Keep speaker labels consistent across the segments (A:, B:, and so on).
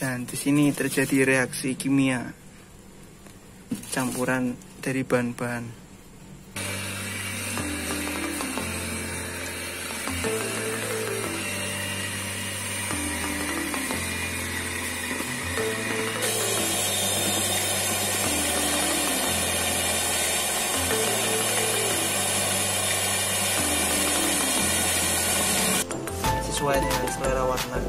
A: Dan di sini terjadi reaksi kimia campuran dari bahan-bahan. Sesuai dengan selera warna.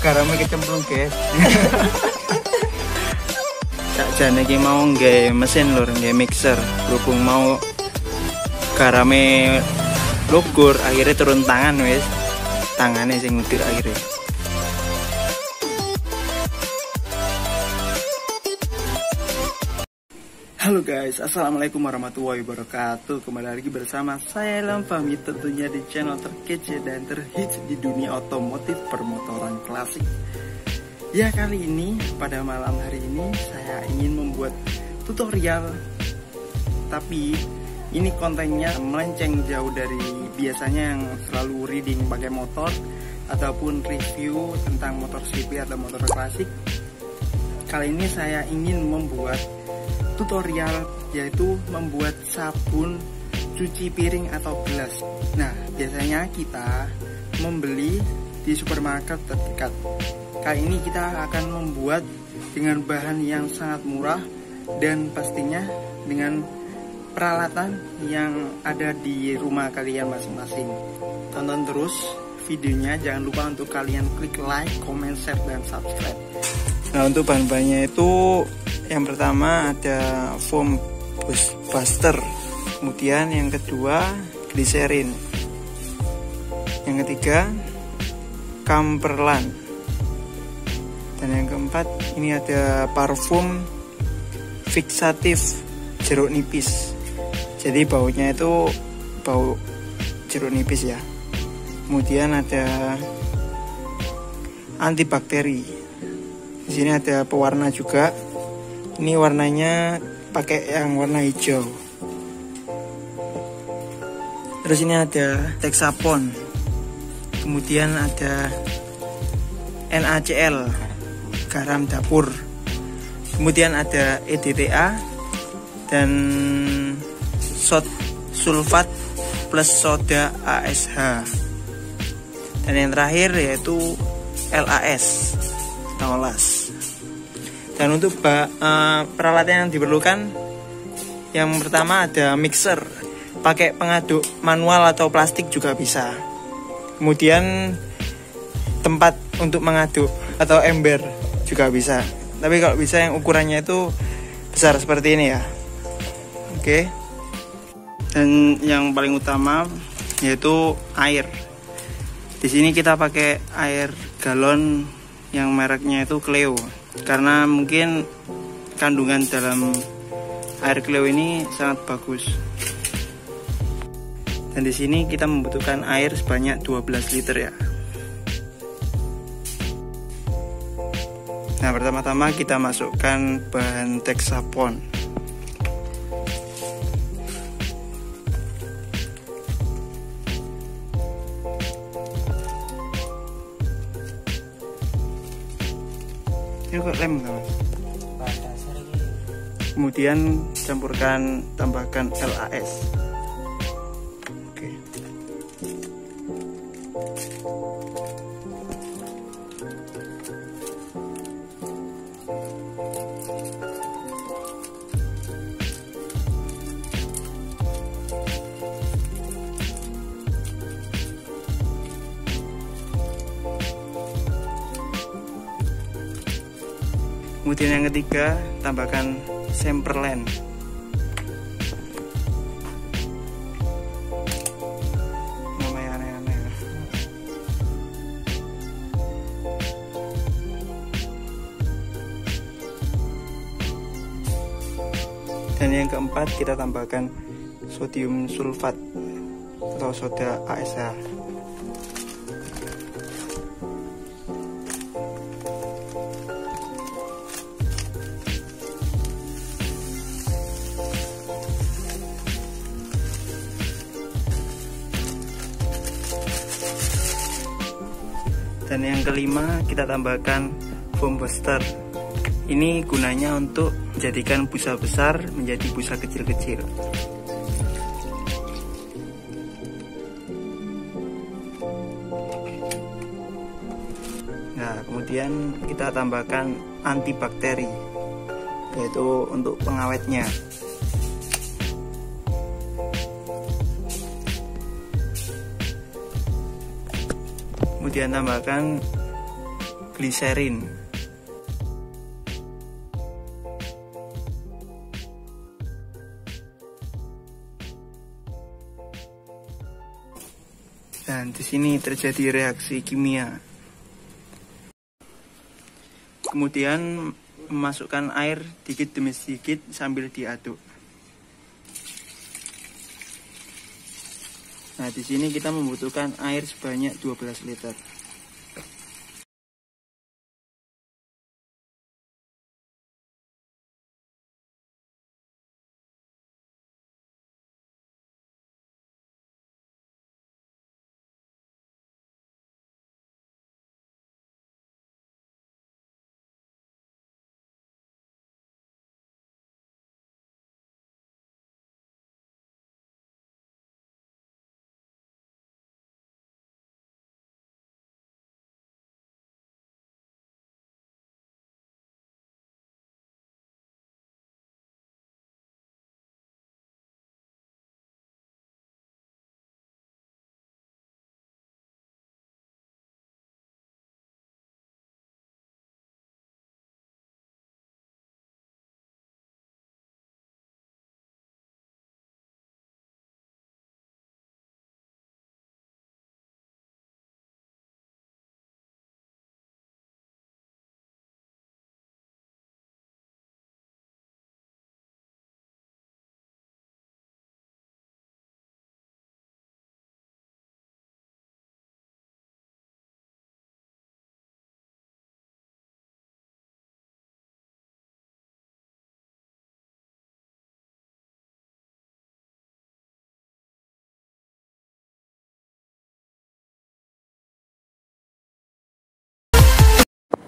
A: Garamnya kecemplung guys. Sakjane iki mau nggawe mesin lur, nggawe mixer, berhubung mau garame lugur akhirnya turun tangan wis. Tangannya sing ngudir akhirnya. Halo guys, assalamualaikum warahmatullahi wabarakatuh. Kembali lagi bersama saya Ilham Fahmi, tentunya di channel terkece dan terhits di dunia otomotif permotoran klasik. Ya, kali ini pada malam hari ini saya ingin membuat tutorial, tapi ini kontennya melenceng jauh dari biasanya yang selalu reading pakai motor ataupun review tentang motor CP atau motor klasik. Kali ini saya ingin membuat tutorial, yaitu membuat sabun cuci piring atau gelas. Nah, biasanya kita membeli di supermarket terdekat. Kali ini kita akan membuat dengan bahan yang sangat murah dan pastinya dengan peralatan yang ada di rumah kalian masing-masing. Tonton terus videonya, jangan lupa untuk kalian klik like, comment, share, dan subscribe. Nah, untuk bahan-bahannya itu yang pertama ada foam buster, kemudian yang kedua gliserin, yang ketiga Camperland, dan yang keempat ini ada parfum fixatif jeruk nipis. Jadi baunya itu bau jeruk nipis ya. Kemudian ada antibakteri. Di sini ada pewarna juga. Ini warnanya pakai yang warna hijau. Terus ini ada Texapon. Kemudian ada NaCl, garam dapur. Kemudian ada EDTA dan sod sulfat plus soda ASH. Dan yang terakhir yaitu LAS, Taolas. Dan untuk peralatan yang diperlukan, yang pertama ada mixer, pakai pengaduk manual atau plastik juga bisa. Kemudian tempat untuk mengaduk atau ember juga bisa. Tapi kalau bisa yang ukurannya itu besar seperti ini ya. Oke. Dan yang paling utama yaitu air. Di sini kita pakai air galon yang mereknya itu Cleo. Karena mungkin kandungan dalam air Cleo ini sangat bagus. Dan di sini kita membutuhkan air sebanyak 12 liter ya. Nah, pertama-tama kita masukkan bahan Texapon. Ini kok lem teman. Kemudian tambahkan LAS. Oke. Kemudian yang ketiga, tambahkan Camperland. Namanya aneh-aneh. Dan yang keempat, kita tambahkan sodium sulfat atau soda ASH. Dan yang kelima, kita tambahkan foam booster. Ini gunanya untuk menjadikan busa besar menjadi busa kecil-kecil. Nah, kemudian kita tambahkan antibakteri, yaitu untuk pengawetnya. Kemudian tambahkan gliserin. Dan di sini terjadi reaksi kimia. Kemudian memasukkan air sedikit demi sedikit sambil diaduk. Nah, di sini kita membutuhkan air sebanyak 12 liter.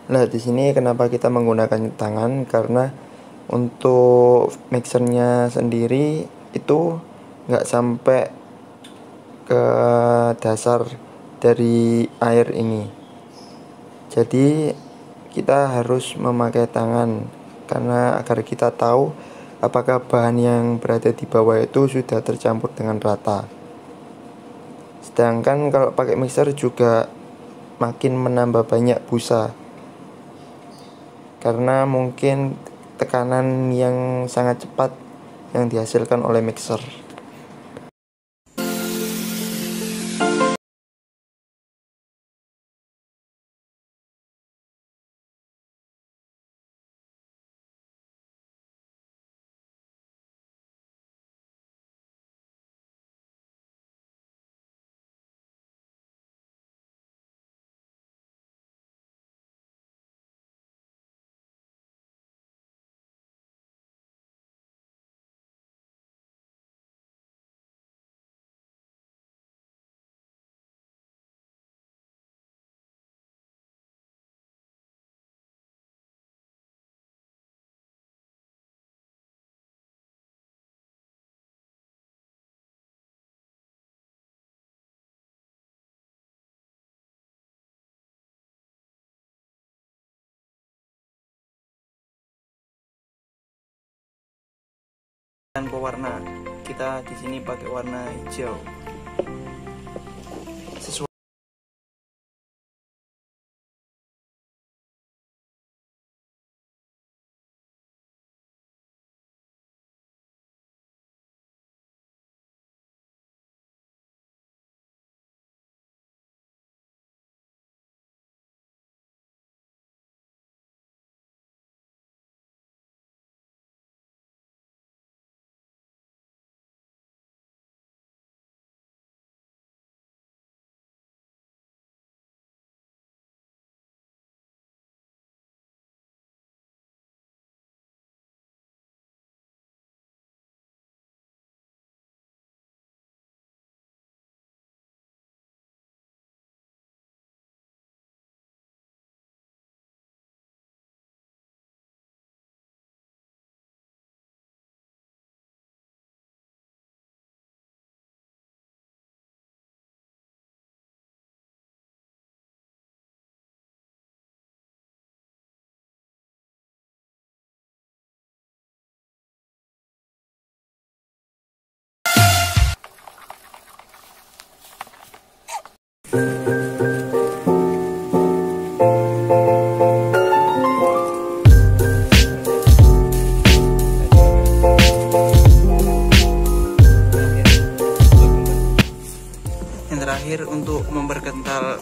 A: Nah, di sini kenapa kita menggunakan tangan, karena untuk mixernya sendiri itu nggak sampai ke dasar dari air ini. Jadi kita harus memakai tangan karena agar kita tahu apakah bahan yang berada di bawah itu sudah tercampur dengan rata. Sedangkan kalau pakai mixer juga makin menambah banyak busa, karena mungkin tekanan yang sangat cepat yang dihasilkan oleh mixer. Dan pewarna, kita di sini pakai warna hijau. Yang terakhir, untuk memperkental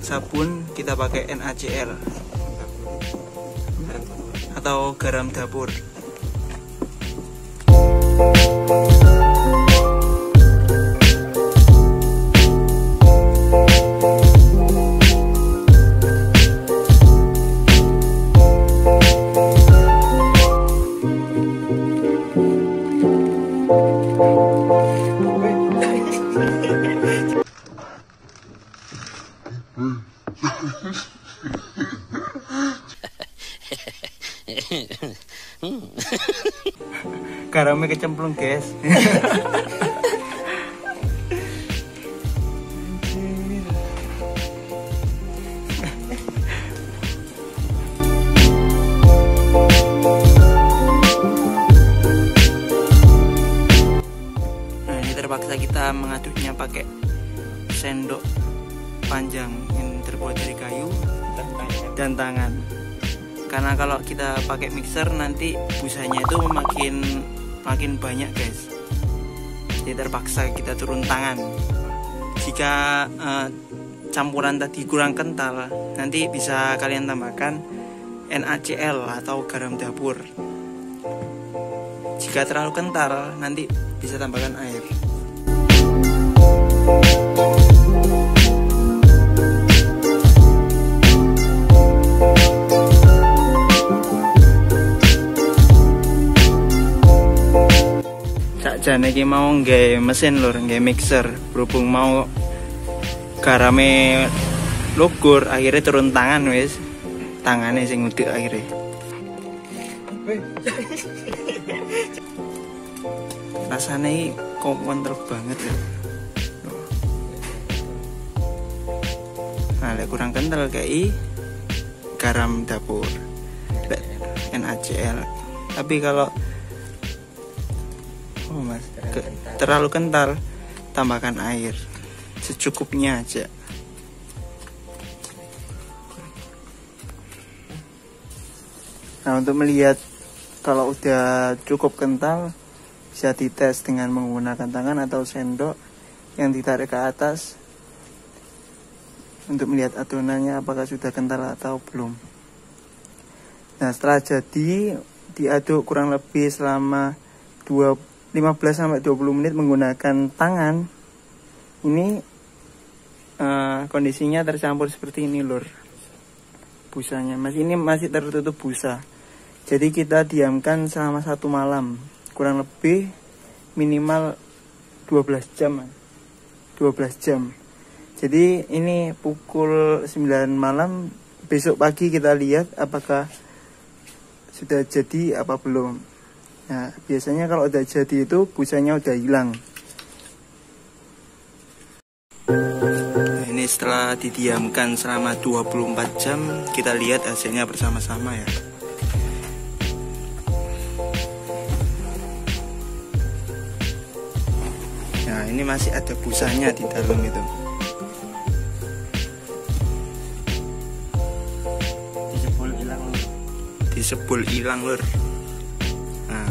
A: sabun kita pakai NaCl atau garam dapur. Garamnya kecemplung, guys. Nah, ini terpaksa kita mengaduknya pakai sendok panjang yang terbuat dari kayu dan tangan. Karena kalau kita pakai mixer nanti busanya itu makin banyak, guys. Jadi terpaksa kita turun tangan. Jika campuran tadi kurang kental, nanti bisa kalian tambahkan NaCl atau garam dapur. Jika terlalu kental, nanti bisa tambahkan air. Sakjane iki mau nggae mesin lur, nggae mixer, berhubung mau garame lugur, akhirnya turun tangan wis. Tangane sing ngudek akhirnya. Rasanya kok kental banget ya. Nah, lek kurang kental kayak garam dapur, NaCl. Tapi kalau terlalu kental, tambahkan air secukupnya aja. Nah, untuk melihat kalau udah cukup kental, bisa dites dengan menggunakan tangan atau sendok yang ditarik ke atas untuk melihat adonannya apakah sudah kental atau belum. Nah, setelah jadi, diaduk kurang lebih selama 15-20 menit menggunakan tangan. Ini kondisinya tercampur seperti ini lur, busanya ini masih tertutup busa. Jadi kita diamkan selama 1 malam, kurang lebih minimal 12 jam. Jadi ini pukul 9 malam, besok pagi kita lihat apakah sudah jadi apa belum. Nah, biasanya kalau udah jadi itu busanya udah hilang. Nah, ini setelah didiamkan selama 24 jam, kita lihat hasilnya bersama-sama ya. Nah, ini masih ada busanya di dalam itu. Disebul hilang lur. Nah.